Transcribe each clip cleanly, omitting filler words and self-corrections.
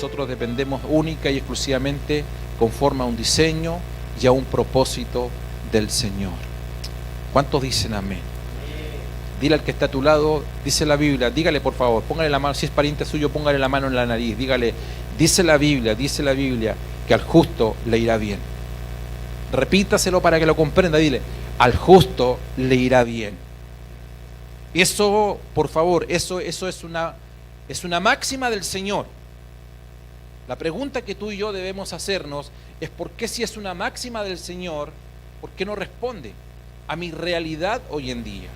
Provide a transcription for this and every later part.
nosotros dependemos única y exclusivamente conforme a un diseño y a un propósito del Señor. ¿Cuántos dicen amén? Dile al que está a tu lado, dice la Biblia, dígale por favor, póngale la mano, si es pariente suyo, póngale la mano en la nariz, dígale, dice la Biblia, que al justo le irá bien. Repítaselo para que lo comprenda, dile, al justo le irá bien. Eso, por favor, eso es una máxima del Señor. La pregunta que tú y yo debemos hacernos es ¿por qué si es una máxima del Señor, por qué no responde a mi realidad hoy en día?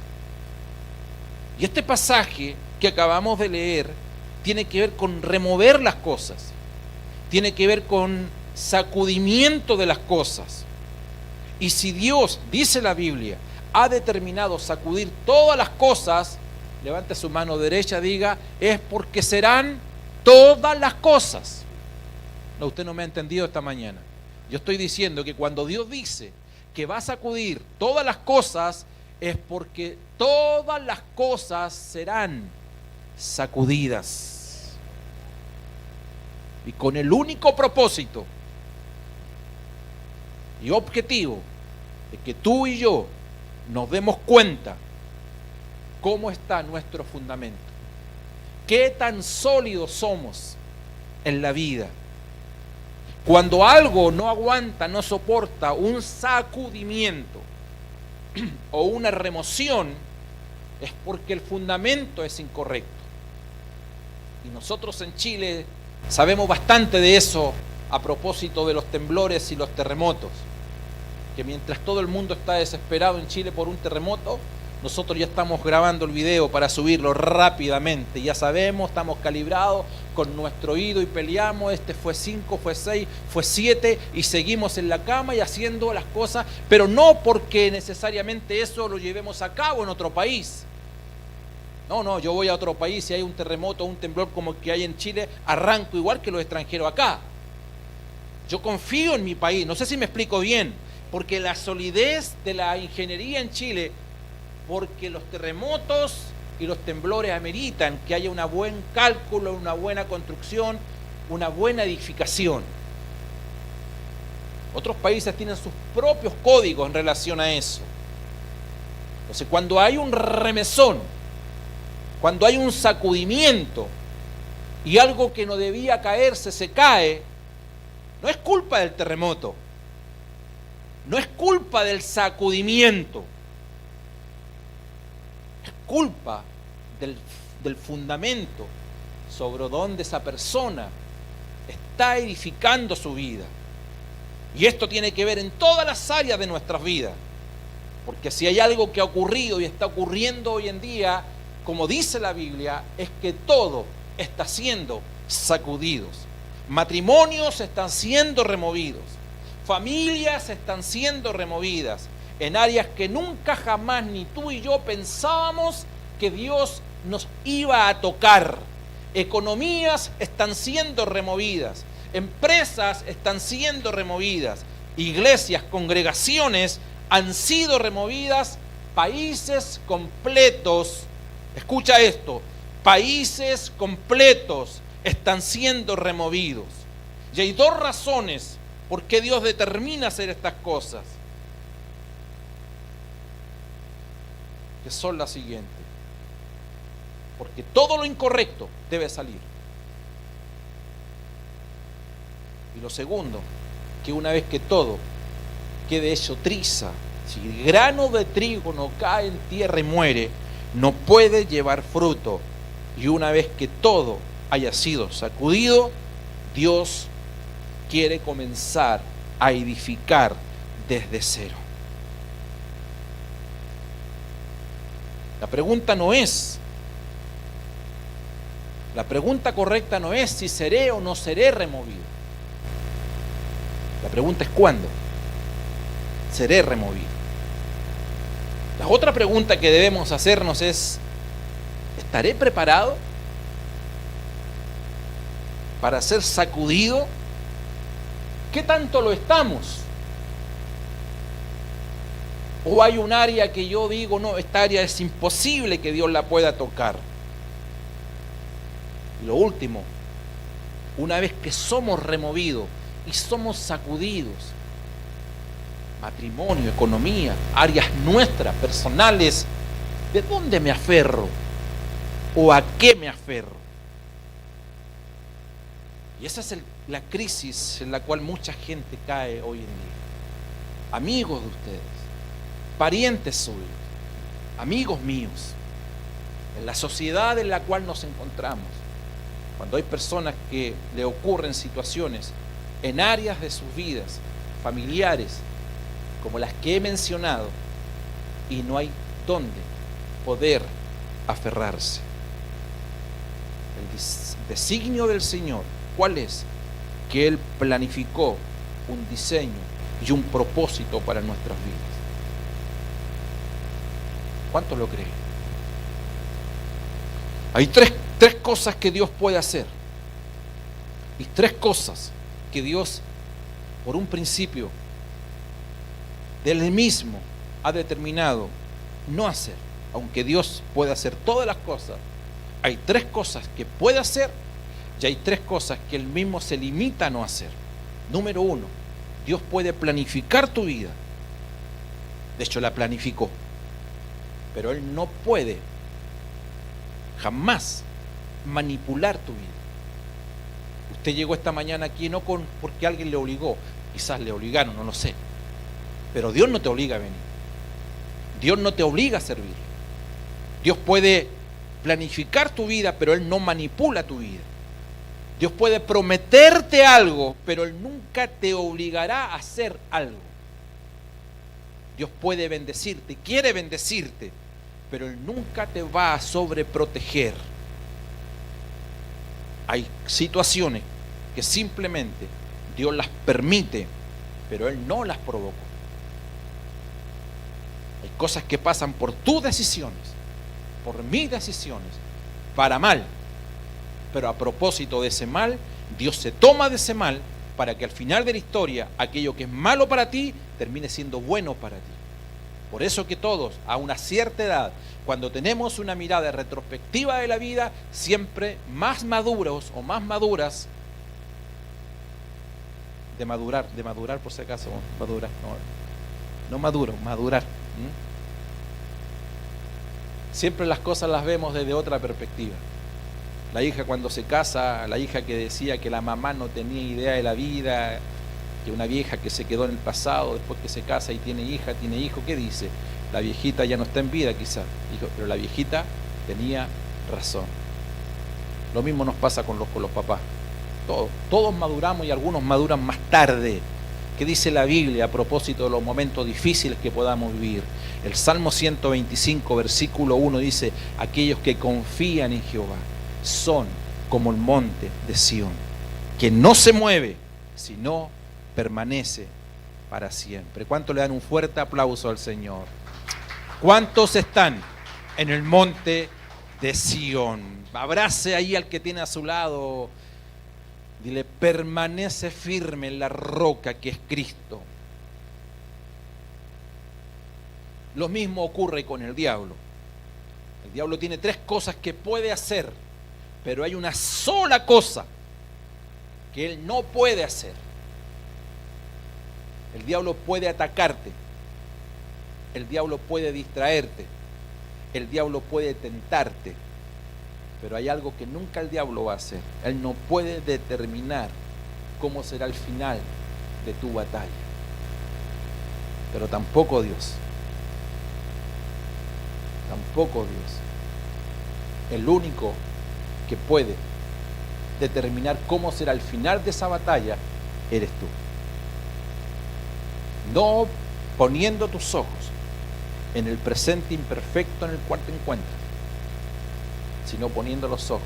Y este pasaje que acabamos de leer tiene que ver con remover las cosas, tiene que ver con sacudimiento de las cosas. Y si Dios, dice la Biblia, ha determinado sacudir todas las cosas, levante su mano derecha, diga, es porque serán todas las cosas. No, usted no me ha entendido esta mañana. Yo estoy diciendo que cuando Dios dice que va a sacudir todas las cosas, es porque todas las cosas serán sacudidas. Y con el único propósito y objetivo de que tú y yo nos demos cuenta cómo está nuestro fundamento, qué tan sólidos somos en la vida. Cuando algo no aguanta, no soporta un sacudimiento o una remoción, es porque el fundamento es incorrecto. Y nosotros en Chile sabemos bastante de eso a propósito de los temblores y los terremotos, que mientras todo el mundo está desesperado en Chile por un terremoto, nosotros ya estamos grabando el video para subirlo rápidamente. Ya sabemos, estamos calibrados con nuestro oído y peleamos. Este fue 5, fue 6, fue 7 y seguimos en la cama y haciendo las cosas, pero no porque necesariamente eso lo llevemos a cabo en otro país. No, yo voy a otro país y hay un terremoto, un temblor como el que hay en Chile, arranco igual que los extranjeros acá. Yo confío en mi país, no sé si me explico bien, porque la solidez de la ingeniería en Chile, porque los terremotos y los temblores ameritan que haya un buen cálculo, una buena construcción, una buena edificación. Otros países tienen sus propios códigos en relación a eso. Entonces, cuando hay un remesón, cuando hay un sacudimiento y algo que no debía caerse se cae, no es culpa del terremoto, no es culpa del sacudimiento, es culpa del fundamento sobre donde esa persona está edificando su vida. Y esto tiene que ver en todas las áreas de nuestras vidas, porque si hay algo que ha ocurrido y está ocurriendo hoy en día, como dice la Biblia, es que todo está siendo sacudido. Matrimonios están siendo removidos, familias están siendo removidas en áreas que nunca jamás ni tú y yo pensábamos que Dios nos iba a tocar. Economías están siendo removidas, empresas están siendo removidas, iglesias, congregaciones han sido removidas, países completos, escucha esto, países completos están siendo removidos. Y hay dos razones por qué Dios determina hacer estas cosas, que son las siguientes: porque todo lo incorrecto debe salir. Y lo segundo, que una vez que todo quede hecho triza, si el grano de trigo no cae en tierra y muere, no puede llevar fruto. Y una vez que todo haya sido sacudido, Dios quiere comenzar a edificar desde cero. La pregunta correcta no es si seré o no seré removido. La pregunta es ¿cuándo seré removido? La otra pregunta que debemos hacernos es: ¿estaré preparado para ser sacudido? ¿Qué tanto lo estamos? ¿O hay un área que yo digo, no, esta área es imposible que Dios la pueda tocar? Y lo último, una vez que somos removidos y somos sacudidos, matrimonio, economía, áreas nuestras, personales, ¿de dónde me aferro? ¿O a qué me aferro? Y esa es la crisis en la cual mucha gente cae hoy en día. Amigos de ustedes, parientes suyos, amigos míos, en la sociedad en la cual nos encontramos, cuando hay personas que le ocurren situaciones en áreas de sus vidas, familiares, como las que he mencionado, y no hay dónde poder aferrarse. El designio del Señor, ¿cuál es? Que Él planificó un diseño y un propósito para nuestras vidas. ¿Cuánto lo creen? Hay tres cosas que Dios puede hacer. Y tres cosas que Dios, por un principio, del mismo ha determinado no hacer. Aunque Dios puede hacer todas las cosas, hay tres cosas que puede hacer y hay tres cosas que Él mismo se limita a no hacer. Número uno, Dios puede planificar tu vida. De hecho, la planificó. Pero Él no puede jamás manipular tu vida. Usted llegó esta mañana aquí no porque alguien le obligó, quizás le obligaron, no lo sé. Pero Dios no te obliga a venir. Dios no te obliga a servir. Dios puede planificar tu vida, pero Él no manipula tu vida. Dios puede prometerte algo, pero Él nunca te obligará a hacer algo. Dios puede bendecirte, quiere bendecirte, pero Él nunca te va a sobreproteger. Hay situaciones que simplemente Dios las permite, pero Él no las provocó. Hay cosas que pasan por tus decisiones, por mis decisiones, para mal. Pero a propósito de ese mal, Dios se toma de ese mal para que al final de la historia, aquello que es malo para ti, termine siendo bueno para ti. Por eso que todos, a una cierta edad, cuando tenemos una mirada retrospectiva de la vida, siempre más maduros o más maduras, de madurar por si acaso, madurar, no maduro, madurar. Siempre las cosas las vemos desde otra perspectiva. La hija cuando se casa, la hija que decía que la mamá no tenía idea de la vida, que una vieja que se quedó en el pasado, después que se casa y tiene hija, tiene hijo, ¿qué dice? La viejita ya no está en vida quizás, pero la viejita tenía razón. Lo mismo nos pasa con los papás. Todos maduramos y algunos maduran más tarde. ¿Qué dice la Biblia a propósito de los momentos difíciles que podamos vivir? El Salmo 125, versículo 1 dice: aquellos que confían en Jehová son como el monte de Sión, que no se mueve, sino permanece para siempre. ¿Cuántos le dan un fuerte aplauso al Señor? ¿Cuántos están en el monte de Sión? Abrace ahí al que tiene a su lado. Dile: permanece firme en la roca que es Cristo. Lo mismo ocurre con el diablo. El diablo tiene tres cosas que puede hacer, pero hay una sola cosa que él no puede hacer. El diablo puede atacarte. El diablo puede distraerte. El diablo puede tentarte. Pero hay algo que nunca el diablo va a hacer. Él no puede determinar cómo será el final de tu batalla. Pero tampoco Dios. Tampoco Dios. El único que puede determinar cómo será el final de esa batalla eres tú. No poniendo tus ojos en el presente imperfecto en el cual te encuentras, sino poniendo los ojos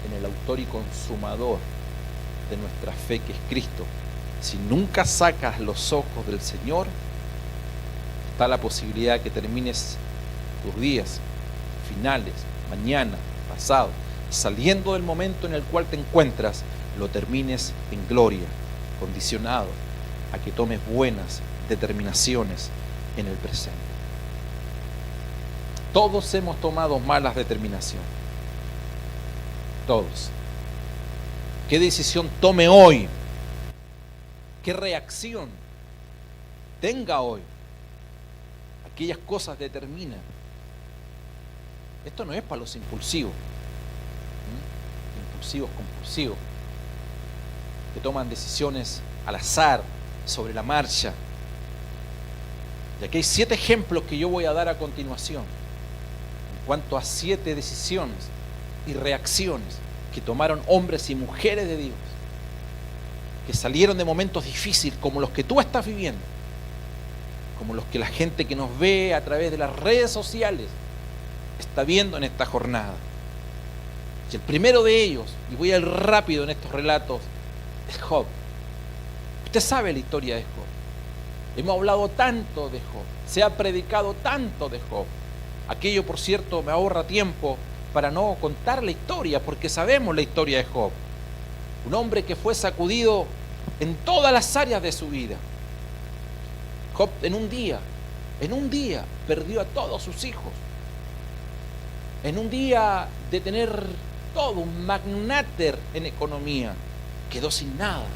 en el autor y consumador de nuestra fe, que es Cristo. Si nunca sacas los ojos del Señor, está la posibilidad que termines tus días finales, mañana, pasado, saliendo del momento en el cual te encuentras, lo termines en gloria, condicionado a que tomes buenas determinaciones en el presente. Todos hemos tomado malas determinaciones. Todos. qué decisión tome hoy, qué reacción tenga hoy, aquellas cosas determinan. Esto no es para los impulsivos, impulsivos, compulsivos, que toman decisiones al azar, sobre la marcha. Y aquí hay 7 ejemplos que yo voy a dar a continuación en cuanto a 7 decisiones y reacciones que tomaron hombres y mujeres de Dios, que salieron de momentos difíciles como los que tú estás viviendo, como los que la gente que nos ve a través de las redes sociales está viendo en esta jornada. Y el primero de ellos, y voy a ir rápido en estos relatos, es Job. Usted sabe la historia de Job. Hemos hablado tanto de Job, se ha predicado tanto de Job. Aquello, por cierto, me ahorra tiempo para no contar la historia, porque sabemos la historia de Job. Un hombre que fue sacudido en todas las áreas de su vida. Job en un día perdió a todos sus hijos. En un día de tener todo, un magnate en economía, quedó sin nada,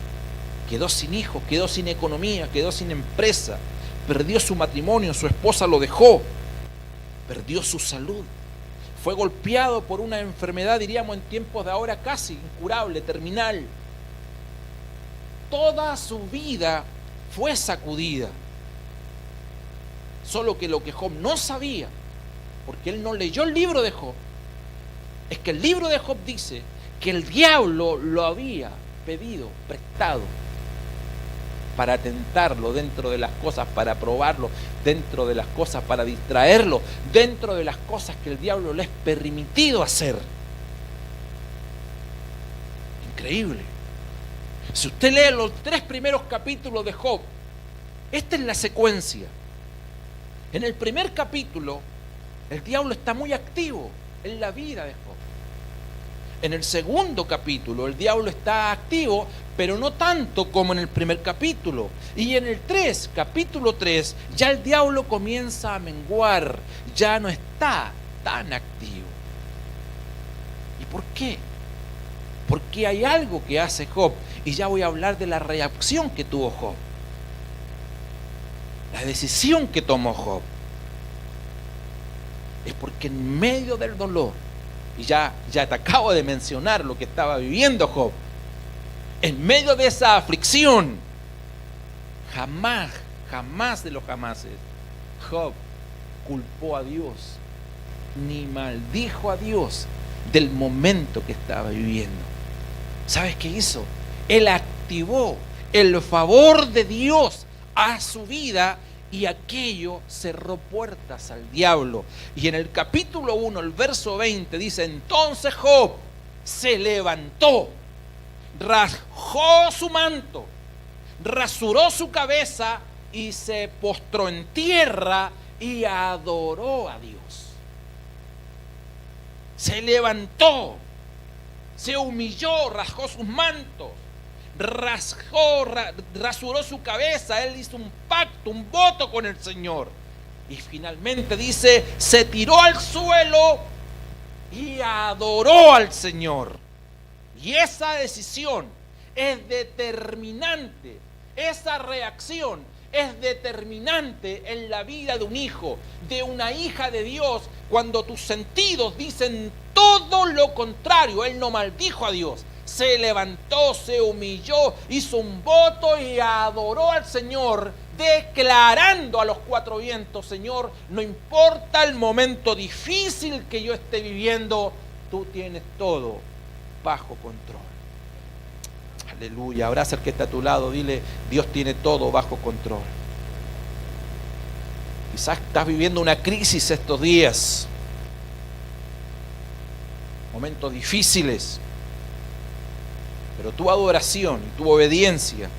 quedó sin hijos, quedó sin economía, quedó sin empresa, perdió su matrimonio, su esposa lo dejó, perdió su salud, fue golpeado por una enfermedad, diríamos en tiempos de ahora casi incurable, terminal. Toda su vida fue sacudida. Solo que lo que Job no sabía, porque él no leyó el libro de Job, es que el libro de Job dice que el diablo lo había pedido prestado para tentarlo dentro de las cosas, para probarlo dentro de las cosas, para distraerlo dentro de las cosas que el diablo le es permitido hacer. Increíble. Si usted lee los 3 primeros capítulos de Job, esta es la secuencia. En el primer capítulo, el diablo está muy activo en la vida de Job. En el segundo capítulo, el diablo está activo, pero no tanto como en el primer capítulo. Y en el capítulo 3, ya el diablo comienza a menguar, ya no está tan activo. ¿Y por qué? Porque hay algo que hace Job, y ya voy a hablar de la reacción que tuvo Job. La decisión que tomó Job. Es porque en medio del dolor, y ya te acabo de mencionar lo que estaba viviendo Job, en medio de esa aflicción, jamás de los jamases, Job culpó a Dios, ni maldijo a Dios del momento que estaba viviendo. ¿Sabes qué hizo? Él activó el favor de Dios a su vida, y aquello cerró puertas al diablo. Y en el capítulo 1, el verso 20 dice: entonces Job se levantó, rasgó su manto, rasuró su cabeza y se postró en tierra y adoró a Dios. Se levantó, se humilló, rasgó sus mantos, rasuró su cabeza. Él hizo un pacto, un voto con el Señor, y finalmente dice, se tiró al suelo y adoró al Señor. Y esa decisión es determinante, esa reacción es determinante en la vida de un hijo, de una hija de Dios, cuando tus sentidos dicen todo lo contrario. Él no maldijo a Dios, se levantó, se humilló, hizo un voto y adoró al Señor, declarando a los 4 vientos: Señor, no importa el momento difícil que yo esté viviendo, tú tienes todo bajo control. Aleluya. Abraza al que está a tu lado, dile: Dios tiene todo bajo control. Quizás estás viviendo una crisis estos días, momentos difíciles, pero tu adoración y tu obediencia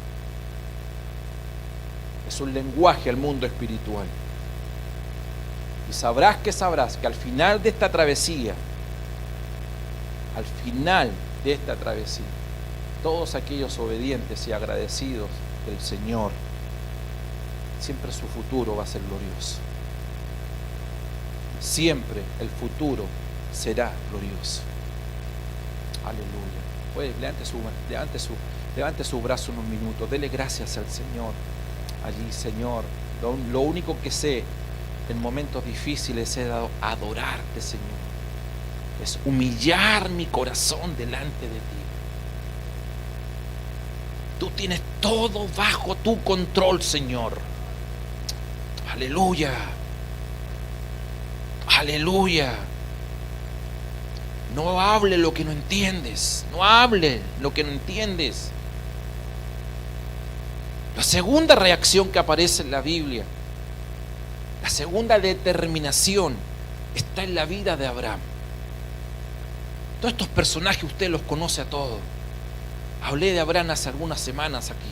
es un lenguaje al mundo espiritual. Y sabrás que al final de esta travesía, todos aquellos obedientes y agradecidos del Señor, siempre su futuro va a ser glorioso. Siempre el futuro será glorioso. Aleluya. levante su brazo unos minutos. Dele gracias al Señor. Allí, Señor, lo único que sé en momentos difíciles es adorarte, Señor. Es humillar mi corazón delante de ti. Tú tienes todo bajo tu control, Señor. Aleluya. Aleluya. No hable lo que no entiendes. No hable lo que no entiendes. La segunda reacción que aparece en la Biblia, la segunda determinación, está en la vida de Abraham. Todos estos personajes usted los conoce a todos. Hablé de Abraham hace algunas semanas aquí.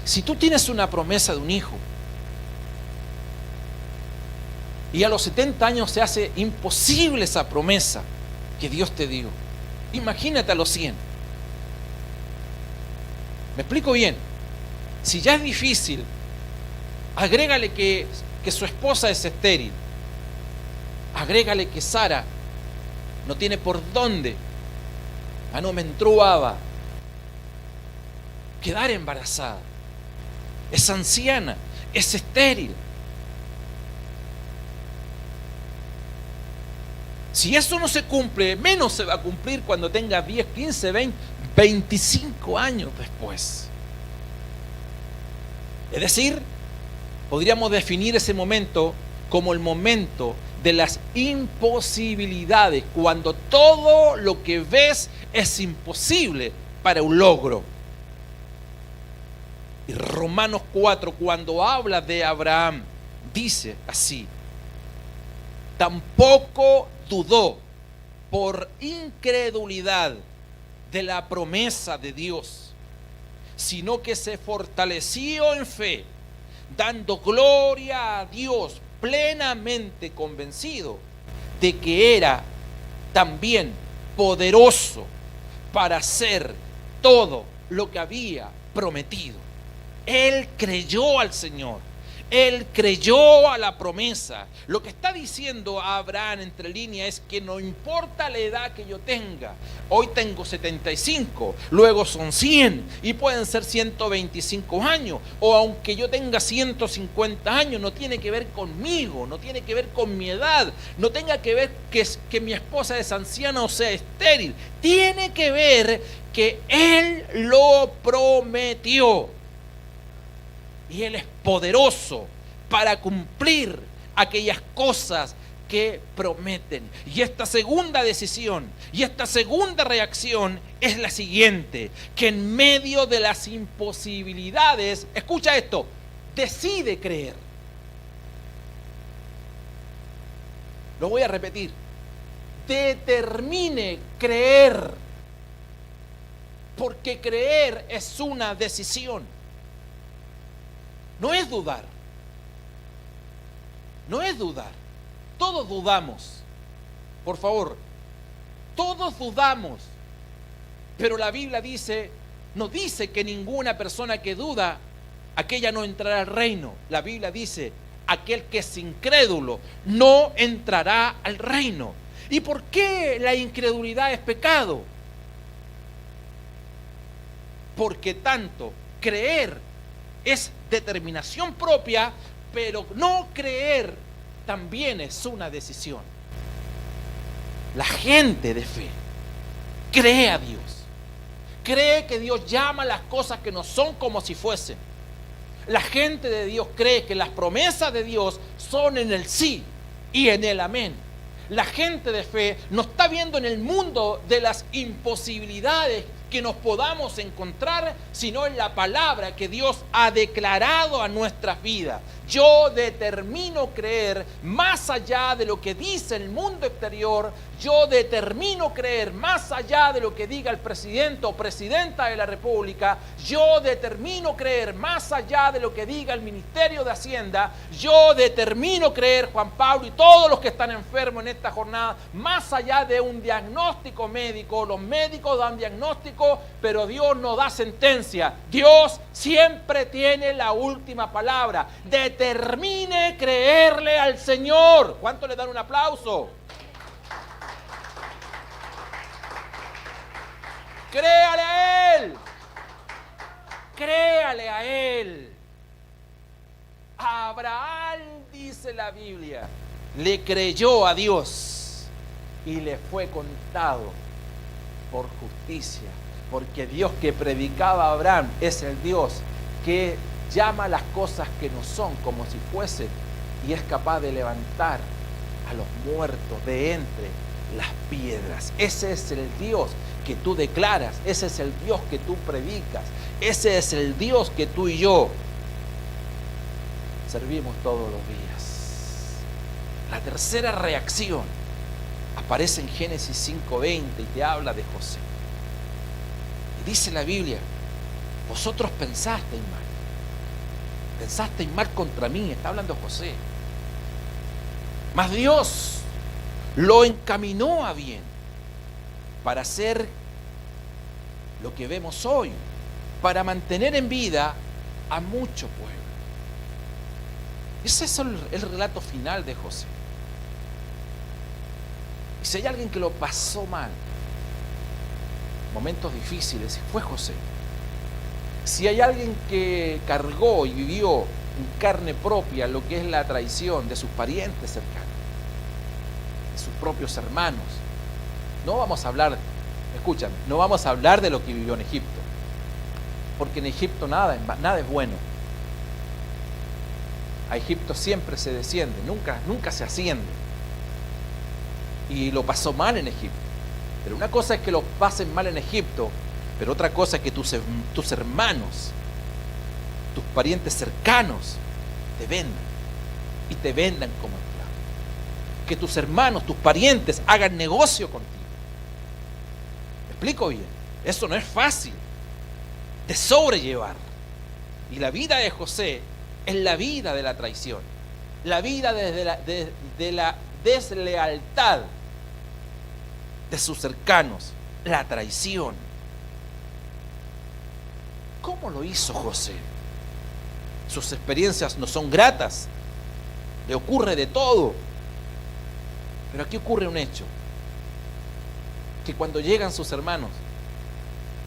Si tú tienes una promesa de un hijo y a los 70 años se hace imposible esa promesa que Dios te dio, imagínate a los 100. ¿Me explico bien? Si ya es difícil, agrégale que su esposa es estéril, agrégale que Sara no tiene por dónde, no menstruaba, quedar embarazada, es anciana, es estéril. Si eso no se cumple, menos se va a cumplir cuando tenga 10, 15, 20, 25 años después. Es decir, podríamos definir ese momento como el momento de las imposibilidades, cuando todo lo que ves es imposible para un logro. Y Romanos 4, cuando habla de Abraham, dice así: tampoco dudó por incredulidad de la promesa de Dios, sino que se fortaleció en fe, dando gloria a Dios, plenamente convencido de que era también poderoso para hacer todo lo que había prometido. Él creyó al Señor, él creyó a la promesa. Lo que está diciendo Abraham entre líneas es que no importa la edad que yo tenga, hoy tengo 75, luego son 100 y pueden ser 125 años, o aunque yo tenga 150 años, no tiene que ver conmigo, no tiene que ver con mi edad, no tenga que ver que mi esposa es anciana o sea estéril, tiene que ver que Él lo prometió. Y Él es poderoso para cumplir aquellas cosas que prometen. Y esta segunda decisión y esta segunda reacción es la siguiente: que en medio de las imposibilidades, escucha esto, decide creer. Lo voy a repetir: determine creer, porque creer es una decisión. No es dudar. No es dudar. Todos dudamos. Por favor, todos dudamos. Pero la Biblia dice, no dice que ninguna persona que duda, aquella no entrará al reino. La Biblia dice, aquel que es incrédulo no entrará al reino. ¿Y por qué la incredulidad es pecado? Porque tanto creer es determinación propia, pero no creer también es una decisión. La gente de fe cree a Dios, cree que Dios llama las cosas que no son como si fuesen. La gente de Dios cree que las promesas de Dios son en el sí y en el amén. La gente de fe no está viendo en el mundo de las imposibilidades que nos podamos encontrar, sino en la palabra que Dios ha declarado a nuestras vidas. Yo determino creer más allá de lo que dice el mundo exterior. Yo determino creer más allá de lo que diga el presidente o presidenta de la República. Yo determino creer más allá de lo que diga el Ministerio de Hacienda. Yo determino creer, Juan Pablo y todos los que están enfermos en esta jornada, más allá de un diagnóstico médico. Los médicos dan diagnóstico, pero Dios no da sentencia. Dios siempre tiene la última palabra. Determine creerle al Señor. ¿Cuánto le dan un aplauso? Créale a Él. Créale a Él. A Abraham, dice la Biblia, le creyó a Dios y le fue contado por justicia. Porque Dios que predicaba a Abraham es el Dios que llama las cosas que no son como si fuesen y es capaz de levantar a los muertos de entre las piedras. Ese es el Dios que tú declaras, ese es el Dios que tú predicas, ese es el Dios que tú y yo servimos todos los días. La tercera reacción aparece en Génesis 5:20 y te habla de José. Y dice la Biblia, vosotros pensasteis mal contra mí, está hablando José. Mas Dios lo encaminó a bien para hacer lo que vemos hoy, para mantener en vida a mucho pueblo. Ese es el relato final de José. Y si hay alguien que lo pasó mal, momentos difíciles, fue José. Si hay alguien que cargó y vivió en carne propia lo que es la traición de sus parientes cercanos, de sus propios hermanos, no vamos a hablar, escúchame, no vamos a hablar de lo que vivió en Egipto, porque en Egipto nada es bueno. A Egipto siempre se desciende, nunca se asciende. Y lo pasó mal en Egipto. Pero una cosa es que lo pasen mal en Egipto, pero otra cosa es que tus hermanos, tus parientes cercanos, te vendan y te vendan como esclavo. Que tus hermanos, tus parientes hagan negocio contigo. ¿Me explico bien? Eso no es fácil de sobrellevar. Y la vida de José es la vida de la traición, la vida de la deslealtad de sus cercanos, la traición. ¿Cómo lo hizo José? Sus experiencias no son gratas, le ocurre de todo. Pero aquí ocurre un hecho, que cuando llegan sus hermanos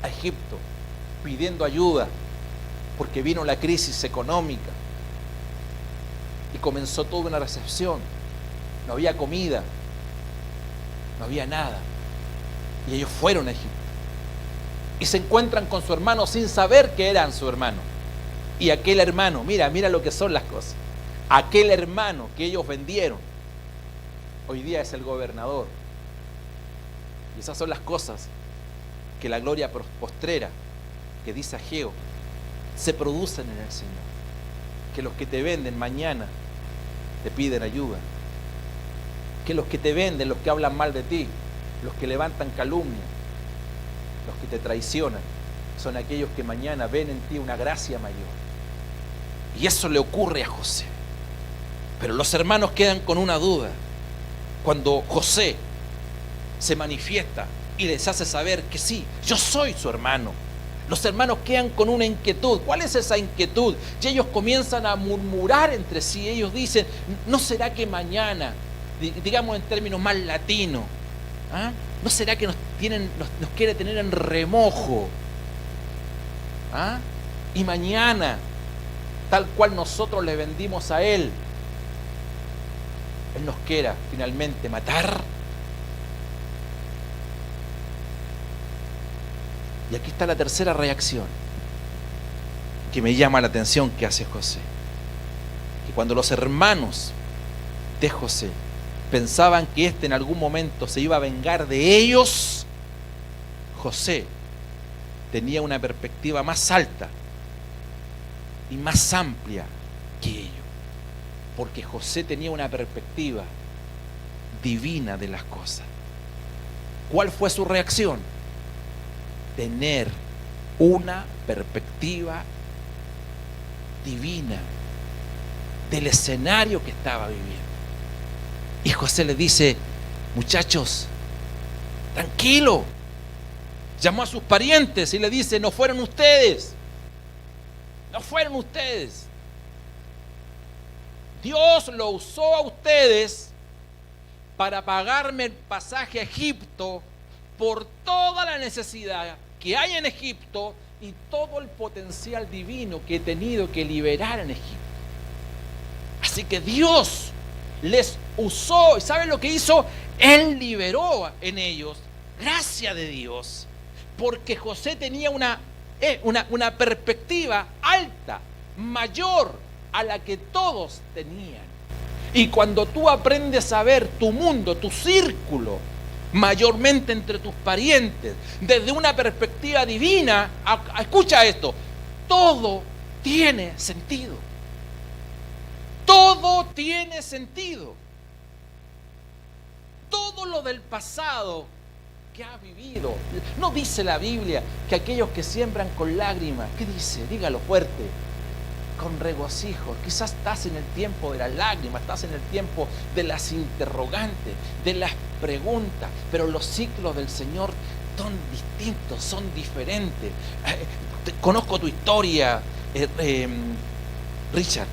a Egipto pidiendo ayuda, porque vino la crisis económica y comenzó toda una recepción, no había comida, no había nada, y ellos fueron a Egipto y se encuentran con su hermano sin saber que eran su hermano. Y aquel hermano, mira lo que son las cosas, aquel hermano que ellos vendieron hoy día es el gobernador. Y esas son las cosas que la gloria postrera que dice Ageo se producen en el Señor. Que los que te venden mañana te piden ayuda. Que los que te venden, los que hablan mal de ti, los que levantan calumnia, los que te traicionan, son aquellos que mañana ven en ti una gracia mayor. Y eso le ocurre a José. Pero los hermanos quedan con una duda. Cuando José se manifiesta y les hace saber que sí, yo soy su hermano, los hermanos quedan con una inquietud. ¿Cuál es esa inquietud? Y ellos comienzan a murmurar entre sí. Ellos dicen, ¿no será que mañana, digamos en términos más latinos, ¿no será que nos quiere tener en remojo? Y mañana, tal cual nosotros le vendimos a Él, Él nos quiera finalmente matar. Y aquí está la tercera reacción que me llama la atención que hace José. Que cuando los hermanos de José pensaban que éste en algún momento se iba a vengar de ellos, José tenía una perspectiva más alta y más amplia que ellos. Porque José tenía una perspectiva divina de las cosas. ¿Cuál fue su reacción? Tener una perspectiva divina del escenario que estaba viviendo. Y José le dice, muchachos, tranquilo. Llamó a sus parientes y le dice, no fueron ustedes. No fueron ustedes. Dios lo usó a ustedes para pagarme el pasaje a Egipto por toda la necesidad que hay en Egipto y todo el potencial divino que he tenido que liberar en Egipto. Así que Dios les usó. ¿Y saben lo que hizo? Él liberó en ellos, gracia de Dios, porque José tenía una perspectiva alta, mayor a la que todos tenían. Y cuando tú aprendes a ver tu mundo, tu círculo, mayormente entre tus parientes, desde una perspectiva divina, escucha esto, todo tiene sentido. Todo tiene sentido. Todo lo del pasado que has vivido. No dice la Biblia que aquellos que siembran con lágrimas, ¿qué dice? Dígalo fuerte. Con regocijo. Quizás estás en el tiempo de las lágrimas, estás en el tiempo de las interrogantes, de las preguntas, pero los ciclos del Señor son distintos, son diferentes. Conozco tu historia, Richard.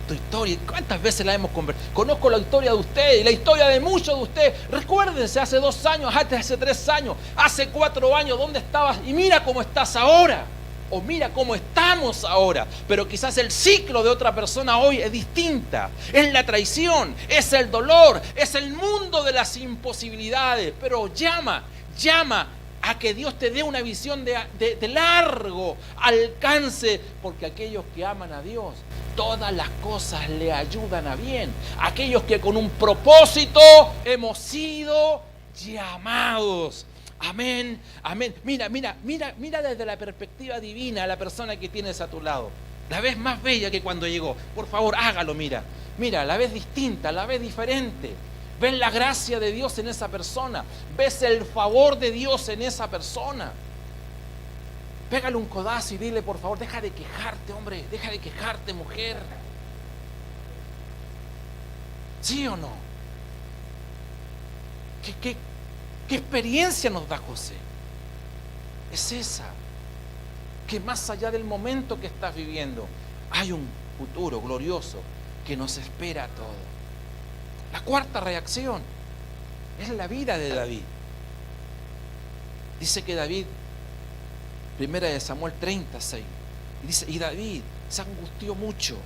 Tu historia, ¿cuántas veces la hemos conversado? Conozco la historia de usted y la historia de muchos de ustedes. Recuérdense, hace 2 años, hace 3 años, hace 4 años, ¿dónde estabas? Y mira cómo estás ahora. O mira cómo estamos ahora. Pero quizás el ciclo de otra persona hoy es distinta. Es la traición, es el dolor, es el mundo de las imposibilidades. Pero llama a que Dios te dé una visión de largo alcance, porque aquellos que aman a Dios, todas las cosas le ayudan a bien. Aquellos que con un propósito hemos sido llamados. Amén, amén. Mira desde la perspectiva divina a la persona que tienes a tu lado. La ves más bella que cuando llegó. Por favor, hágalo, mira, la ves distinta, la ves diferente. Ves la gracia de Dios en esa persona. Ves el favor de Dios en esa persona. Pégale un codazo y dile, por favor, deja de quejarte, hombre. Deja de quejarte, mujer. ¿Sí o no? ¿Qué experiencia nos da José? Es esa. Que más allá del momento que estás viviendo, hay un futuro glorioso que nos espera a todos. La cuarta reacción es la vida de David. Dice que David, 1 Samuel 36, dice, y David se angustió mucho.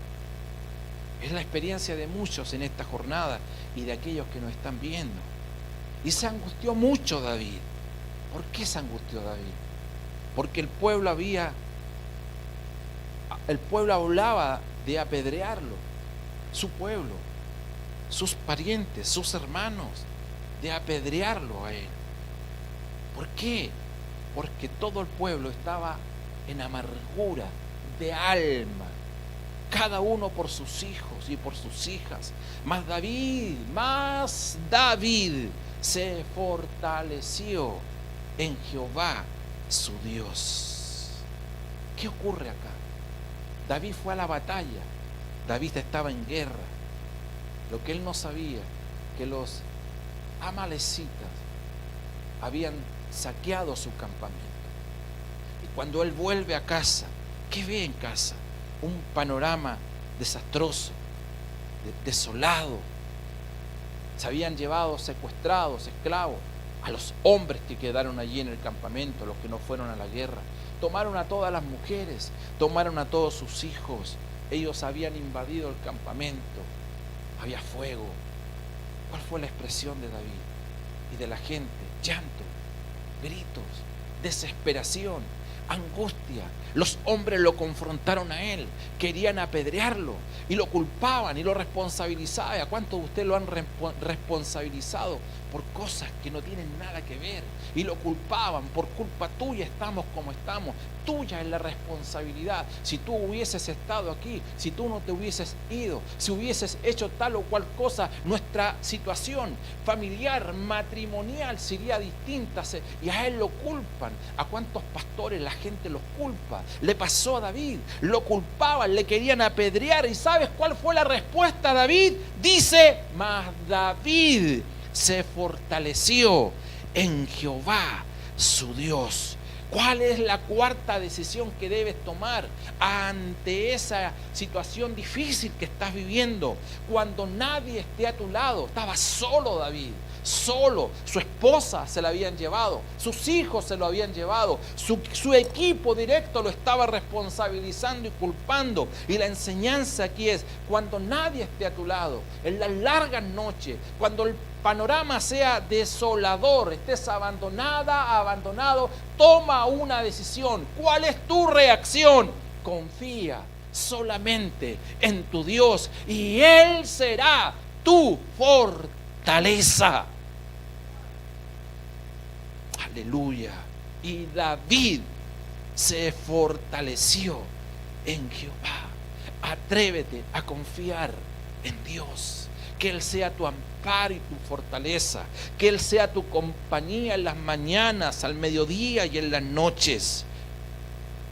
Es la experiencia de muchos en esta jornada y de aquellos que nos están viendo. Y se angustió mucho David. ¿Por qué se angustió David? Porque el pueblo hablaba de apedrearlo, su pueblo, sus parientes, sus hermanos, de apedrearlo a él. ¿Por qué? Porque todo el pueblo estaba en amargura de alma, cada uno por sus hijos y por sus hijas. Mas David se fortaleció en Jehová su Dios. ¿Qué ocurre acá? David fue a la batalla, David estaba en guerra. Lo que él no sabía, que los amalecitas habían saqueado su campamento. Y cuando él vuelve a casa, ¿qué ve en casa? Un panorama desastroso, desolado. Se habían llevado secuestrados, esclavos, a los hombres que quedaron allí en el campamento, los que no fueron a la guerra. Tomaron a todas las mujeres, tomaron a todos sus hijos. Ellos habían invadido el campamento. Había fuego. ¿Cuál fue la expresión de David y de la gente? Llanto, gritos, desesperación, angustia. Los hombres lo confrontaron a él, querían apedrearlo y lo culpaban y lo responsabilizaban. ¿A cuántos de ustedes lo han responsabilizado por cosas que no tienen nada que ver? Y lo culpaban, por culpa tuya estamos como estamos, tuya es la responsabilidad. Si tú hubieses estado aquí, si tú no te hubieses ido, si hubieses hecho tal o cual cosa, nuestra situación familiar, matrimonial sería distinta. Y a él lo culpan. ¿A cuántos pastores la gente los culpa? Le pasó a David, lo culpaban, le querían apedrear. ¿Y sabes cuál fue la respuesta a David? Dice, mas David se fortaleció en Jehová su Dios. ¿Cuál es la cuarta decisión que debes tomar ante esa situación difícil que estás viviendo? Cuando nadie esté a tu lado. Estaba solo David, solo. Su esposa se la habían llevado, sus hijos se lo habían llevado, su equipo directo lo estaba responsabilizando y culpando. Y la enseñanza aquí es: cuando nadie esté a tu lado, en las largas noches, cuando el panorama sea desolador, estés abandonado, toma una decisión. ¿Cuál es tu reacción? Confía solamente en tu Dios y Él será tu fortaleza. Aleluya. Y David se fortaleció en Jehová. Atrévete a confiar en Dios. Que Él sea tu amparo y tu fortaleza. Que Él sea tu compañía en las mañanas, al mediodía y en las noches.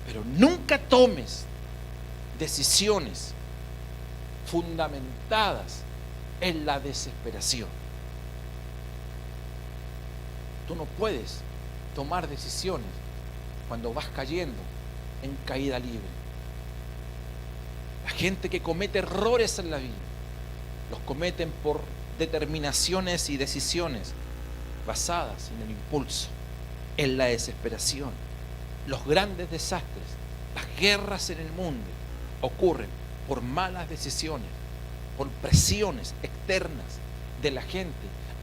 Pero nunca tomes decisiones fundamentadas en la desesperación. Tú no puedes tomar decisiones cuando vas cayendo en caída libre. La gente que comete errores en la vida los cometen por determinaciones y decisiones basadas en el impulso, en la desesperación. Los grandes desastres, las guerras en el mundo ocurren por malas decisiones, por presiones externas de la gente.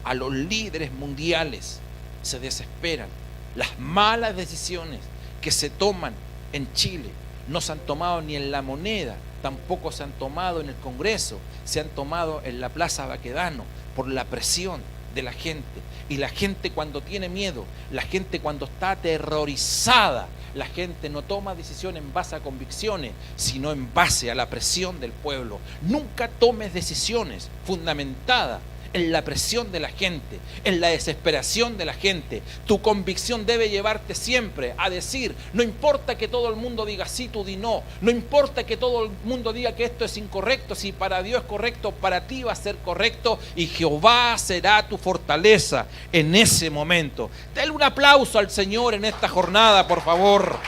A los líderes mundiales se desesperan. Las malas decisiones que se toman en Chile no se han tomado ni en La Moneda, tampoco se han tomado en el Congreso, se han tomado en la Plaza Baquedano por la presión de la gente. Y la gente cuando tiene miedo, la gente cuando está aterrorizada, la gente no toma decisiones en base a convicciones, sino en base a la presión del pueblo. Nunca tomes decisiones fundamentadas en la presión de la gente, en la desesperación de la gente. Tu convicción debe llevarte siempre a decir: no importa que todo el mundo diga sí, tú di no. No importa que todo el mundo diga que esto es incorrecto. Si para Dios es correcto, para ti va a ser correcto, y Jehová será tu fortaleza en ese momento. Dale un aplauso al Señor en esta jornada, por favor.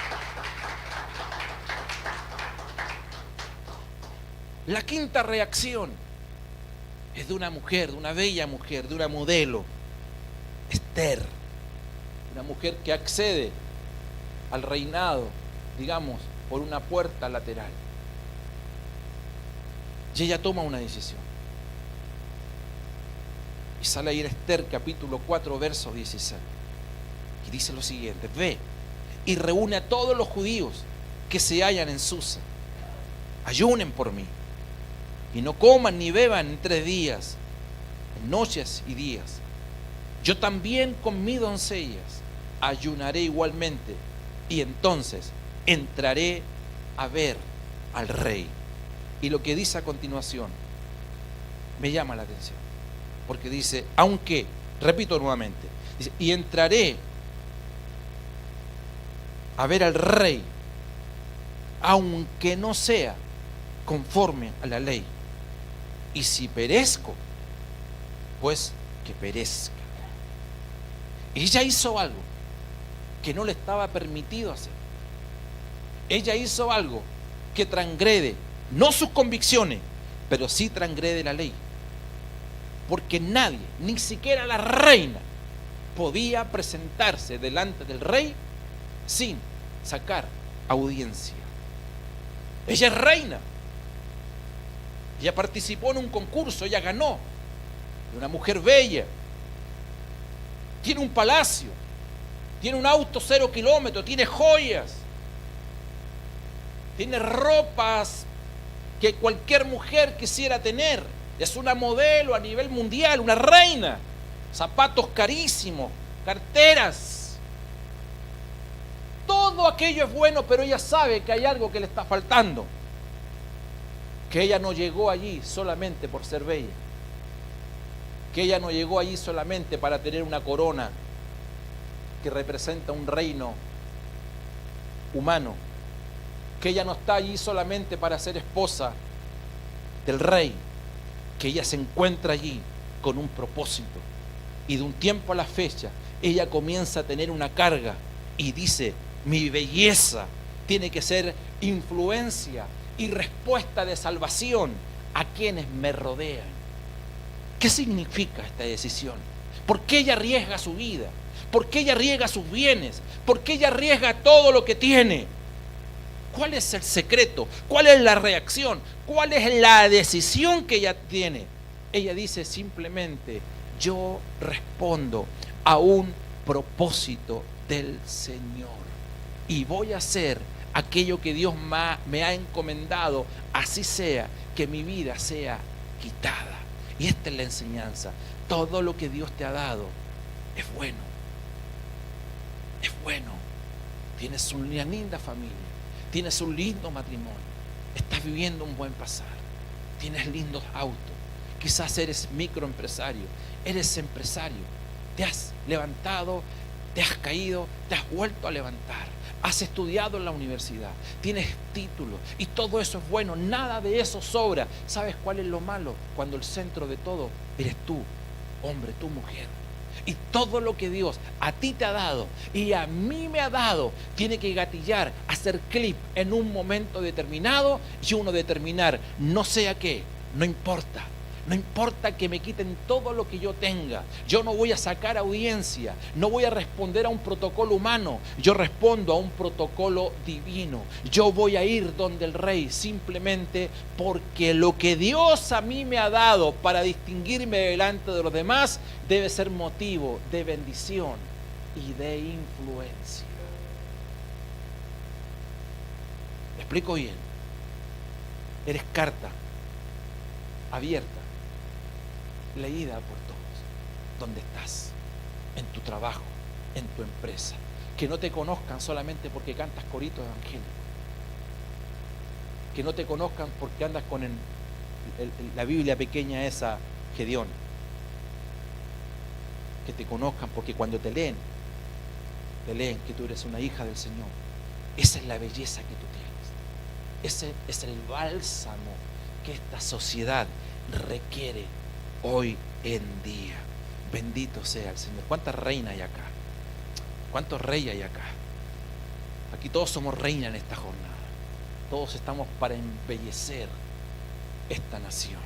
La quinta reacción es de una mujer, de una bella mujer, de una modelo, Esther, una mujer que accede al reinado, digamos, por una puerta lateral. Y ella toma una decisión. Y sale ahí en Esther capítulo 4, verso 16. Y dice lo siguiente: ve y reúne a todos los judíos que se hallan en Susa. Ayunen por mí. Y no coman ni beban en 3 días, en noches y días. Yo también con mis doncellas ayunaré igualmente, y entonces entraré a ver al rey. Y lo que dice a continuación me llama la atención, porque dice: aunque, repito nuevamente, dice: y entraré a ver al rey, aunque no sea conforme a la ley. Y si perezco, pues que perezca. Ella hizo algo que no le estaba permitido hacer. Ella hizo algo que transgrede no sus convicciones, pero sí transgrede la ley. Porque nadie, ni siquiera la reina, podía presentarse delante del rey sin sacar audiencia. Ella es reina. Ella participó en un concurso, ella ganó. Una mujer bella. Tiene un palacio. Tiene un auto 0 kilómetros. Tiene joyas. Tiene ropas que cualquier mujer quisiera tener. Es una modelo a nivel mundial, una reina. Zapatos carísimos, carteras. Todo aquello es bueno, pero ella sabe que hay algo que le está faltando. Que ella no llegó allí solamente por ser bella. Que ella no llegó allí solamente para tener una corona que representa un reino humano. Que ella no está allí solamente para ser esposa del rey. Que ella se encuentra allí con un propósito. Y de un tiempo a la fecha, ella comienza a tener una carga y dice: Mi belleza tiene que ser influencia y respuesta de salvación a quienes me rodean. ¿Qué significa esta decisión? ¿Por qué ella arriesga su vida? ¿Por qué ella arriesga sus bienes? ¿Por qué ella arriesga todo lo que tiene? ¿Cuál es el secreto? ¿Cuál es la reacción? ¿Cuál es la decisión que ella tiene? Ella dice simplemente: yo respondo a un propósito del Señor y voy a hacer aquello que Dios me ha encomendado, así sea que mi vida sea quitada. Y esta es la enseñanza: todo lo que Dios te ha dado es bueno, es bueno. Tienes una linda familia, tienes un lindo matrimonio, estás viviendo un buen pasar, tienes lindos autos, quizás eres microempresario, eres empresario, te has levantado, te has caído, te has vuelto a levantar, has estudiado en la universidad, tienes título y todo eso es bueno, nada de eso sobra. ¿Sabes cuál es lo malo? Cuando el centro de todo eres tú, hombre, tú mujer. Y todo lo que Dios a ti te ha dado y a mí me ha dado tiene que gatillar, hacer clic en un momento determinado y uno determinar, no sea qué, no importa. No importa que me quiten todo lo que yo tenga. Yo no voy a sacar audiencia. No voy a responder a un protocolo humano. Yo respondo a un protocolo divino. Yo voy a ir donde el Rey simplemente porque lo que Dios a mí me ha dado para distinguirme delante de los demás debe ser motivo de bendición y de influencia. ¿Me explico bien? Eres carta abierta, leída por todos. ¿Dónde estás? En tu trabajo, en tu empresa. Que no te conozcan solamente porque cantas coritos evangélicos. Que no te conozcan porque andas con la Biblia pequeña esa, Gedeón. Que te conozcan porque cuando te leen que tú eres una hija del Señor. Esa es la belleza que tú tienes. Ese es el bálsamo que esta sociedad requiere hoy en día. Bendito sea el Señor. ¿Cuántas reinas hay acá? ¿Cuántos reyes hay acá? Aquí todos somos reinas en esta jornada. Todos estamos para embellecer esta nación,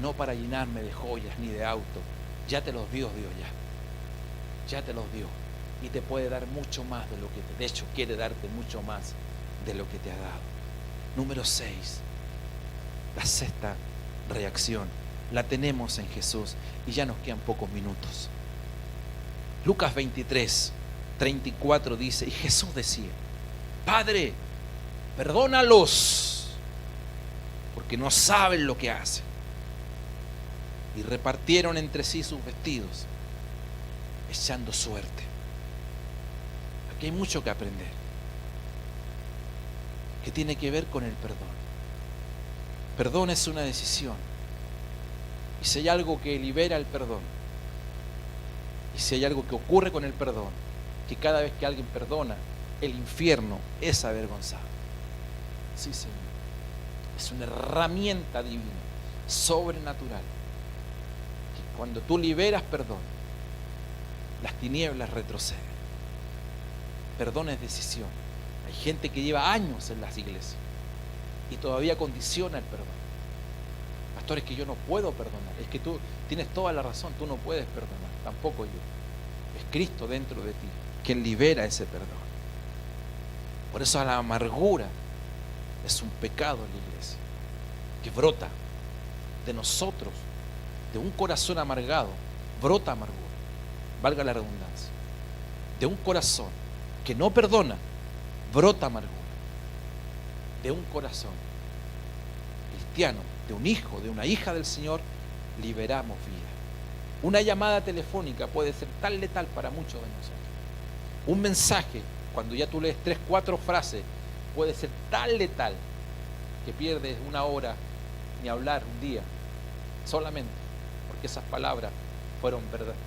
no para llenarme de joyas ni de autos. Ya te los dio Dios, ya te los dio, y te puede dar mucho más de lo que de hecho quiere darte mucho más de lo que te ha dado. Número 6, la sexta reacción la tenemos en Jesús y ya nos quedan pocos minutos. Lucas 23, 34 dice: y Jesús decía: Padre, perdónalos, porque no saben lo que hacen. Y repartieron entre sí sus vestidos, echando suerte. Aquí hay mucho que aprender, que tiene que ver con el perdón. Perdón es una decisión. Y si hay algo que libera el perdón, y si hay algo que ocurre con el perdón, que cada vez que alguien perdona, el infierno es avergonzado. Sí, Señor. Es una herramienta divina, sobrenatural, que cuando tú liberas perdón, las tinieblas retroceden. Perdón es decisión. Hay gente que lleva años en las iglesias y todavía condiciona el perdón. Pastor, es que yo no puedo perdonar. Es que tú tienes toda la razón, tú no puedes perdonar, tampoco yo. Es Cristo dentro de ti quien libera ese perdón. Por eso la amargura es un pecado en la iglesia, que brota de nosotros, de un corazón amargado, brota amargura, valga la redundancia. De un corazón que no perdona, brota amargura. De un corazón cristiano, de un hijo, de una hija del Señor, liberamos vida. Una llamada telefónica puede ser tan letal para muchos de nosotros. Un mensaje, cuando ya tú lees 3, 4 frases, puede ser tan letal que pierdes una hora, ni hablar un día, solamente porque esas palabras fueron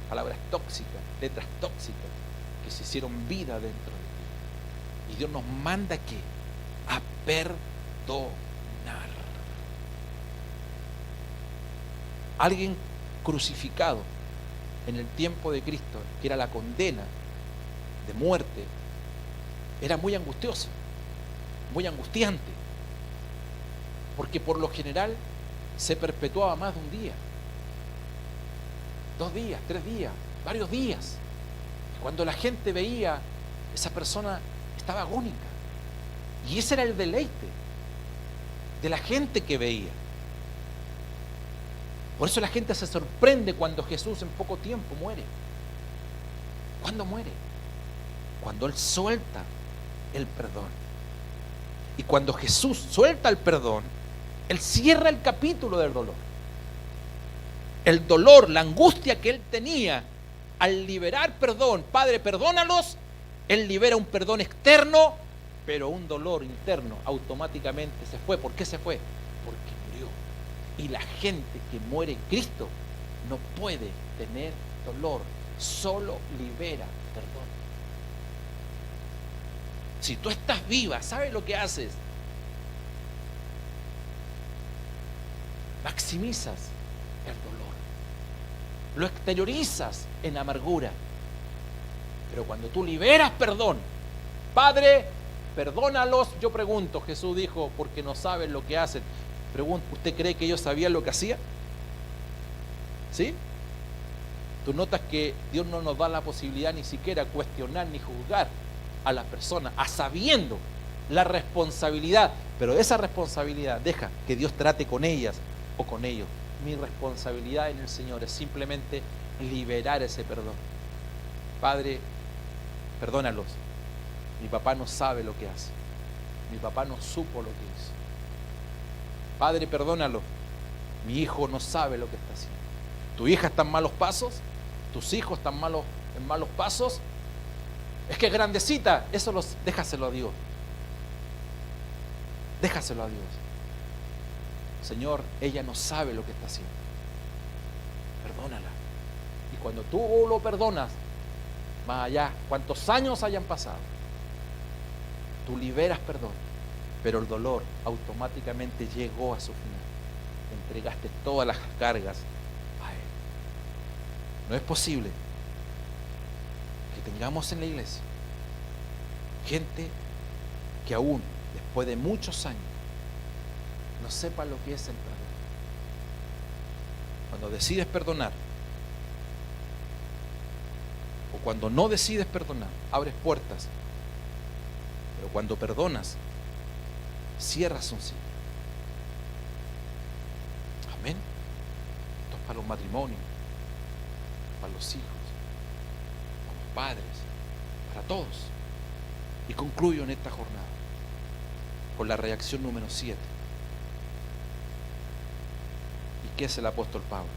palabras tóxicas, letras tóxicas, que se hicieron vida dentro de ti. Y Dios nos manda ¿qué? A perdonar. Alguien crucificado en el tiempo de Cristo, que era la condena de muerte, era muy angustioso, muy angustiante, porque por lo general se perpetuaba más de un día, 2 días, 3 días, varios días. Cuando la gente veía, esa persona estaba agónica. Y ese era el deleite de la gente que veía. Por eso la gente se sorprende cuando Jesús en poco tiempo muere. ¿Cuándo muere? Cuando Él suelta el perdón. Y cuando Jesús suelta el perdón, Él cierra el capítulo del dolor. El dolor, la angustia que Él tenía al liberar perdón, Padre, perdónalos, Él libera un perdón externo, pero un dolor interno automáticamente se fue. ¿Por qué se fue? Porque murió. Y la gente que muere en Cristo no puede tener dolor, solo libera perdón. Si tú estás viva, ¿sabes lo que haces? Maximizas el dolor, lo exteriorizas en amargura. Pero cuando tú liberas perdón, Padre, perdónalos. Yo pregunto, Jesús dijo, porque no saben lo que hacen. Pregunto, ¿usted cree que ellos sabían lo que hacían? ¿Sí? Tú notas que Dios no nos da la posibilidad ni siquiera cuestionar ni juzgar a las personas, a sabiendo la responsabilidad, pero esa responsabilidad deja que Dios trate con ellas o con ellos. Mi responsabilidad en el Señor es simplemente liberar ese perdón. Padre, perdónalos. Mi papá no sabe lo que hace. Mi papá no supo lo que hizo. Padre, perdónalo. Mi hijo no sabe lo que está haciendo. Tu hija está en malos pasos. Tus hijos están en malos pasos. Es que es grandecita. Eso déjaselo a Dios. Déjaselo a Dios. Señor, ella no sabe lo que está haciendo. Perdónala. Y cuando tú lo perdonas, más allá, cuantos años hayan pasado, tú liberas perdón, pero el dolor automáticamente llegó a su final. Entregaste todas las cargas a Él. No es posible que tengamos en la iglesia gente que aún después de muchos años no sepa lo que es el perdón. Cuando decides perdonar o cuando no decides perdonar, abres puertas. Pero cuando perdonas, cierras un ciclo. Amén. Esto es para los matrimonios, para los hijos, para los padres, para todos. Y concluyo en esta jornada con la reacción número 7. ¿Y qué es el apóstol Pablo?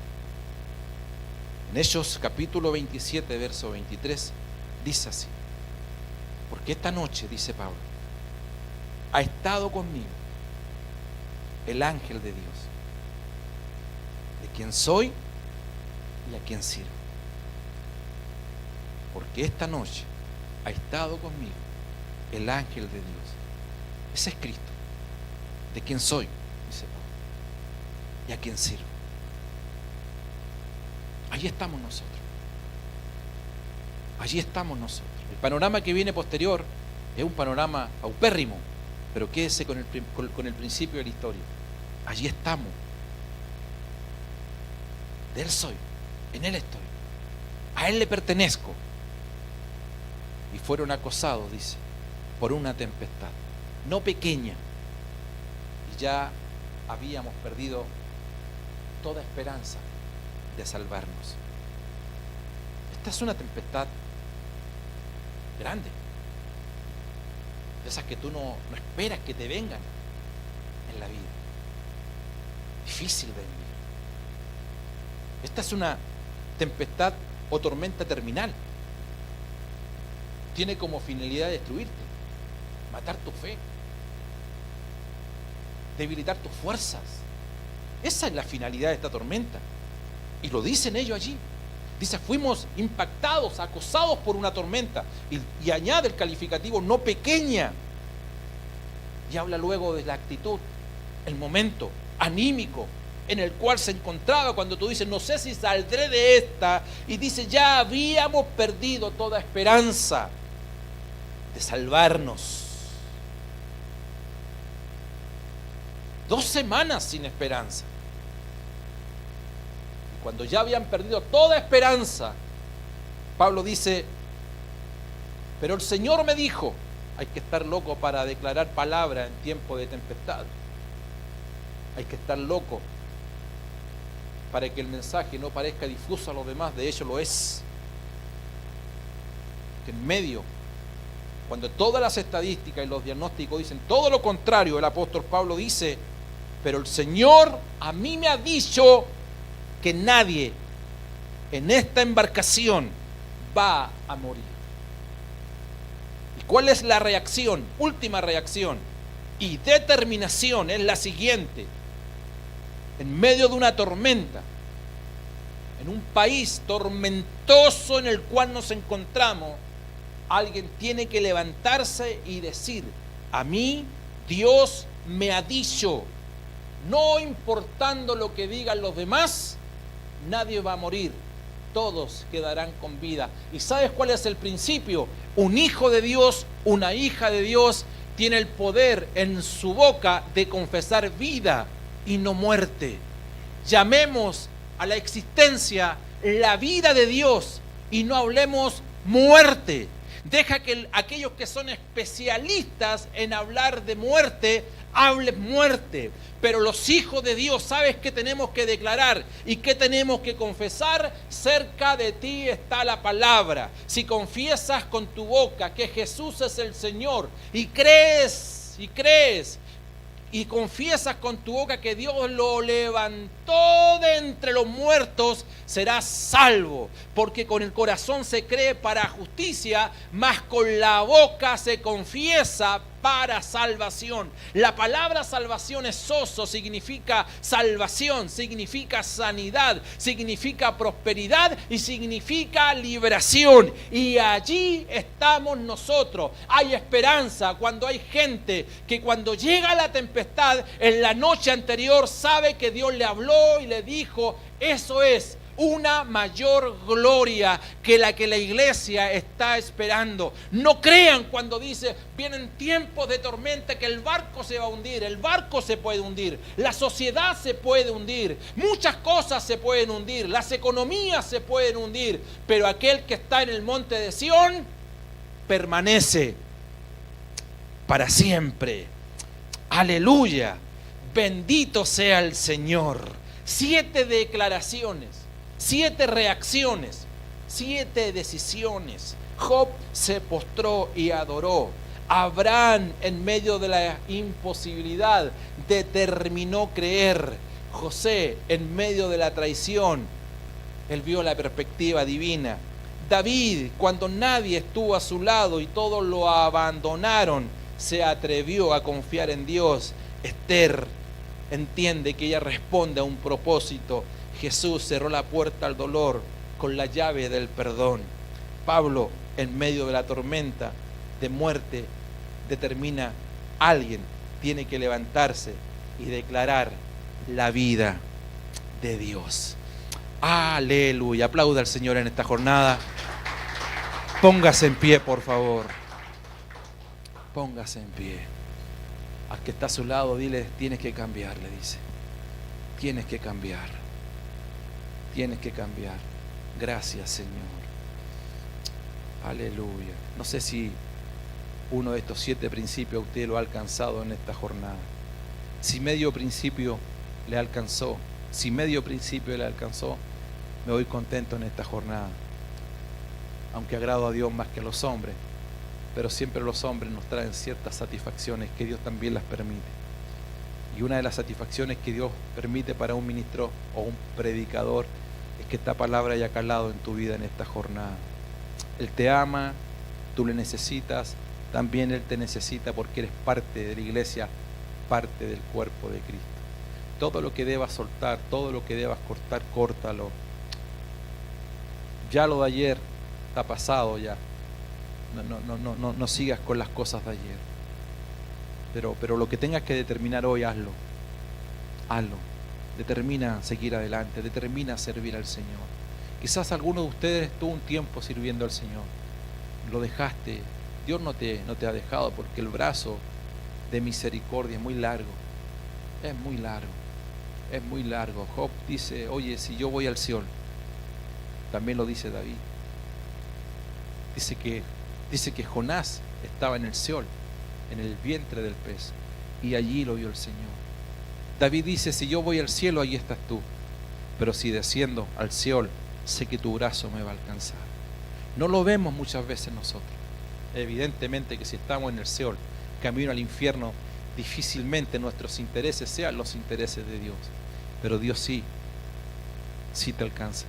En Hechos capítulo 27, verso 23, dice así: porque esta noche, dice Pablo, ha estado conmigo el ángel de Dios, de quien soy y a quien sirvo. Porque esta noche ha estado conmigo el ángel de Dios. Ese es Cristo, de quien soy, dice Pablo, y a quien sirvo. Allí estamos nosotros. Allí estamos nosotros. El panorama que viene posterior es un panorama paupérrimo, pero quédese con el principio de la historia. Allí estamos. De Él soy, en Él estoy, a Él le pertenezco. Y fueron acosados, dice, por una tempestad, no pequeña, y ya habíamos perdido toda esperanza de salvarnos. Esta es una tempestad grande, de esas que tú no esperas que te vengan en la vida, difícil de vivir. Esta es una tempestad o tormenta terminal. Tiene como finalidad destruirte, matar tu fe, debilitar tus fuerzas. Esa es la finalidad de esta tormenta. Y lo dicen ellos allí. Dice, fuimos impactados, acosados por una tormenta. Y añade el calificativo, no pequeña. Y habla luego de la actitud, el momento anímico en el cual se encontraba cuando tú dices, no sé si saldré de esta. Y dice, ya habíamos perdido toda esperanza de salvarnos. 2 semanas sin esperanza. Y cuando ya habían perdido toda esperanza, Pablo dice, pero el Señor me dijo, hay que estar loco para declarar palabra en tiempo de tempestad. Hay que estar loco para que el mensaje no parezca difuso a los demás, de hecho lo es. Que en medio, cuando todas las estadísticas y los diagnósticos dicen todo lo contrario, el apóstol Pablo dice, pero el Señor a mí me ha dicho que nadie en esta embarcación va a morir. ¿Y cuál es la reacción? Última reacción y determinación es la siguiente. En medio de una tormenta, en un país tormentoso en el cual nos encontramos, alguien tiene que levantarse y decir, a mí Dios me ha dicho, no importando lo que digan los demás, nadie va a morir, todos quedarán con vida. ¿Y sabes cuál es el principio? Un hijo de Dios, una hija de Dios, tiene el poder en su boca de confesar vida y no muerte. Llamemos a la existencia la vida de Dios y no hablemos muerte. Deja que aquellos que son especialistas en hablar de muerte, hablen muerte. Pero los hijos de Dios, ¿sabes qué tenemos que declarar y qué tenemos que confesar? Cerca de ti está la palabra. Si confiesas con tu boca que Jesús es el Señor y crees y confiesas con tu boca que Dios lo levantó de entre los muertos, serás salvo. Porque con el corazón se cree para justicia, mas con la boca se confiesa para salvación. La palabra salvación es oso, significa salvación, significa sanidad, significa prosperidad y significa liberación. Y allí estamos nosotros. Hay esperanza cuando hay gente que cuando llega la tempestad, en la noche anterior sabe que Dios le habló y le dijo, eso es una mayor gloria que la iglesia está esperando. No crean cuando dice vienen tiempos de tormenta que el barco se va a hundir. El barco se puede hundir, la sociedad se puede hundir, muchas cosas se pueden hundir, las economías se pueden hundir, pero aquel que está en el monte de Sión permanece para siempre. Aleluya, bendito sea el Señor. 7 declaraciones, 7 reacciones, 7 decisiones. Job se postró y adoró. Abraham, en medio de la imposibilidad, determinó creer. José, en medio de la traición, él vio la perspectiva divina. David, cuando nadie estuvo a su lado y todos lo abandonaron, se atrevió a confiar en Dios. Esther entiende que ella responde a un propósito. Jesús cerró la puerta al dolor con la llave del perdón. Pablo, en medio de la tormenta de muerte, determina, alguien tiene que levantarse y declarar la vida de Dios. Aleluya. Aplauda al Señor en esta jornada. Póngase en pie, por favor. Póngase en pie. Al que está a su lado, dile, tienes que cambiar, le dice. Tienes que cambiar. Tienes que cambiar. Gracias, Señor. Aleluya. No sé si uno de estos 7 principios usted lo ha alcanzado en esta jornada. Si medio principio le alcanzó, me voy contento en esta jornada. Aunque agrado a Dios más que a los hombres, pero siempre los hombres nos traen ciertas satisfacciones que Dios también las permite. Y una de las satisfacciones que Dios permite para un ministro o un predicador es que esta palabra haya calado en tu vida en esta jornada. Él te ama, tú le necesitas, también Él te necesita porque eres parte de la iglesia, parte del cuerpo de Cristo. Todo lo que debas soltar, todo lo que debas cortar, córtalo. Ya lo de ayer está pasado ya. No sigas con las cosas de ayer. Pero lo que tengas que determinar hoy, hazlo. Determina a seguir adelante, determina a servir al Señor. Quizás alguno de ustedes estuvo un tiempo sirviendo al Señor, lo dejaste Dios no te ha dejado, porque el brazo de misericordia es muy largo. Es muy largo. Es muy largo. Job dice, oye, si yo voy al Seol, también lo dice David. Dice que Jonás estaba en el Seol, en el vientre del pez, y allí lo vio el Señor. David dice, si yo voy al cielo, allí estás tú, pero si desciendo al Seol, sé que tu brazo me va a alcanzar. No lo vemos muchas veces nosotros. Evidentemente que si estamos en el Seol, camino al infierno, difícilmente nuestros intereses sean los intereses de Dios, pero Dios sí te alcanza.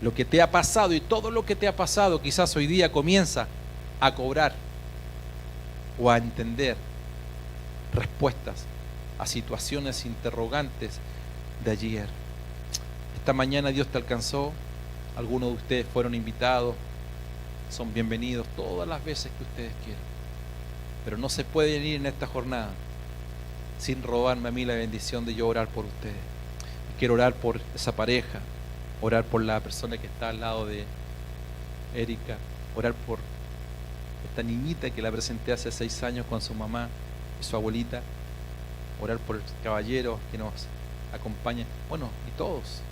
Lo que te ha pasado y todo lo que te ha pasado, quizás hoy día comienza a cobrar o a entender respuestas a situaciones interrogantes de ayer. Esta mañana Dios te alcanzó. Algunos de ustedes fueron invitados, son bienvenidos todas las veces que ustedes quieran, pero no se pueden ir en esta jornada sin robarme a mí la bendición de yo orar por ustedes. Quiero orar por esa pareja, orar por la persona que está al lado de Erika, orar por esta niñita que la presenté hace 6 años con su mamá y su abuelita, orar por el caballero que nos acompaña, bueno, y todos.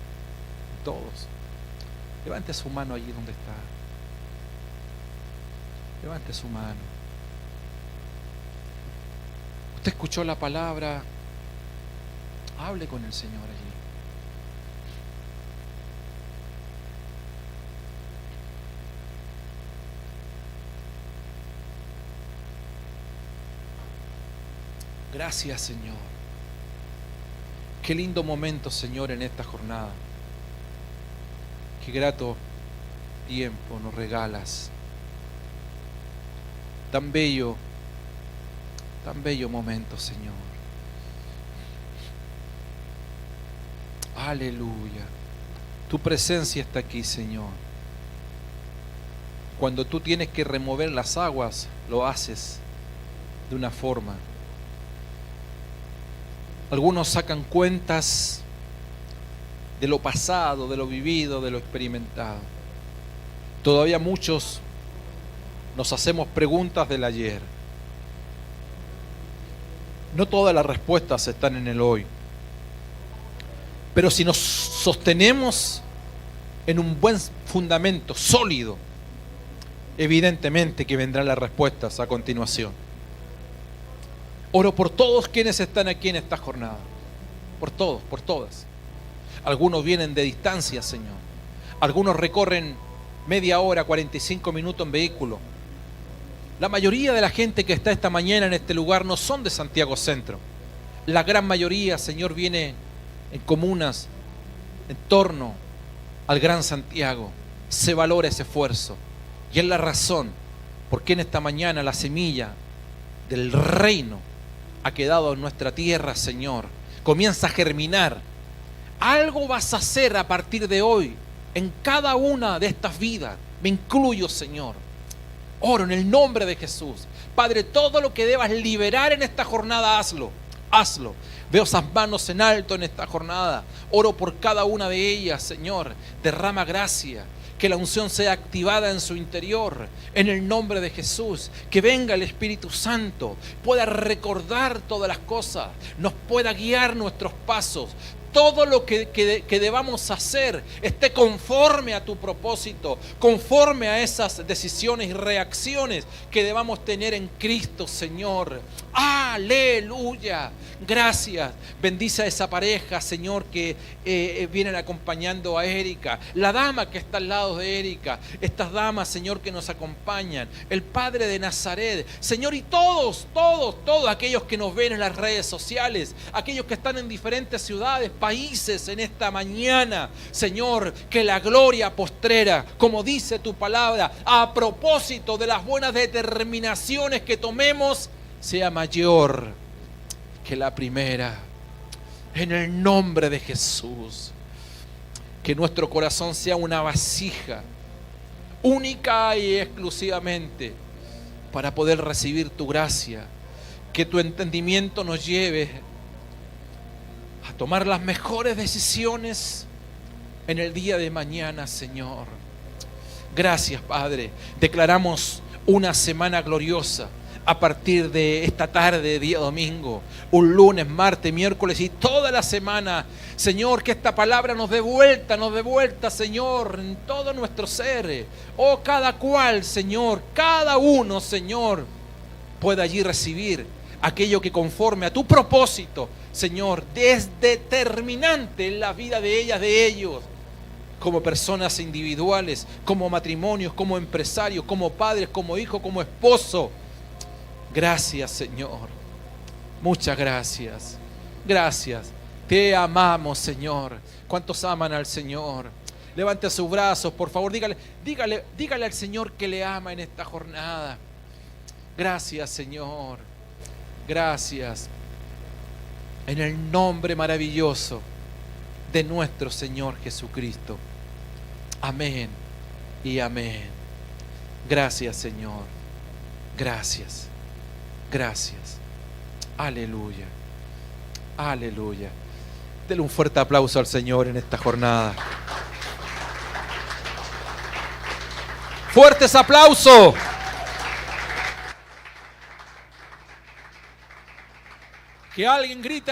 Levante su mano allí donde está. Levante su mano. Usted escuchó la palabra, hable con el Señor allí. Gracias, Señor. Qué lindo momento, Señor, en esta jornada. Qué grato tiempo nos regalas. Tan bello momento, Señor. Aleluya. Tu presencia está aquí, Señor. Cuando tú tienes que remover las aguas, lo haces de una forma. Algunos sacan cuentas de lo pasado, de lo vivido, de lo experimentado. Todavía muchos nos hacemos preguntas del ayer. No todas las respuestas están en el hoy. Pero si nos sostenemos en un buen fundamento sólido, evidentemente que vendrán las respuestas a continuación. Oro por todos quienes están aquí en esta jornada. Por todos, por todas. Algunos vienen de distancia, Señor. Algunos recorren media hora, 45 minutos en vehículo. La mayoría de la gente que está esta mañana en este lugar no son de Santiago Centro. La gran mayoría, Señor, viene en comunas en torno al Gran Santiago. Se valora ese esfuerzo. Y es la razón por qué en esta mañana la semilla del reino ha quedado en nuestra tierra, Señor. Comienza a germinar. Algo vas a hacer a partir de hoy en cada una de estas vidas. Me incluyo, Señor. Oro en el nombre de Jesús. Padre, todo lo que debas liberar en esta jornada, hazlo. Hazlo. Veo esas manos en alto en esta jornada. Oro por cada una de ellas, Señor. Derrama gracia. Que la unción sea activada en su interior, en el nombre de Jesús. Que venga el Espíritu Santo, pueda recordar todas las cosas, nos pueda guiar nuestros pasos. Todo lo que debamos hacer esté conforme a tu propósito, conforme a esas decisiones y reacciones que debamos tener en Cristo, Señor. Aleluya. Gracias. Bendice a esa pareja, Señor, que vienen acompañando a Erika. La dama que está al lado de Erika. Estas damas, Señor, que nos acompañan. El Padre de Nazaret. Señor, y todos aquellos que nos ven en las redes sociales. Aquellos que están en diferentes ciudades, países en esta mañana. Señor, que la gloria postrera, como dice tu palabra, a propósito de las buenas determinaciones que tomemos, sea mayor que la primera. En el nombre de Jesús. Que nuestro corazón sea una vasija única y exclusivamente para poder recibir tu gracia. Que tu entendimiento nos lleve a tomar las mejores decisiones en el día de mañana, Señor. Gracias, Padre. Declaramos una semana gloriosa a partir de esta tarde, día domingo, un lunes, martes, miércoles y toda la semana. Señor, que esta palabra nos dé vuelta, Señor, en todo nuestro ser. Oh, cada cual, Señor, cada uno, Señor, pueda allí recibir aquello que conforme a tu propósito, Señor, es determinante en la vida de ellas, de ellos, como personas individuales, como matrimonios, como empresarios, como padres, como hijos, como esposo. Gracias, Señor. Muchas gracias. Gracias. Te amamos, Señor. ¿Cuántos aman al Señor? Levante sus brazos, por favor. Dígale al Señor que le ama en esta jornada. Gracias, Señor. Gracias. En el nombre maravilloso de nuestro Señor Jesucristo. Amén y amén. Gracias, Señor. Gracias. Gracias. Aleluya. Aleluya. Dele un fuerte aplauso al Señor en esta jornada. Fuertes aplausos. Que alguien grite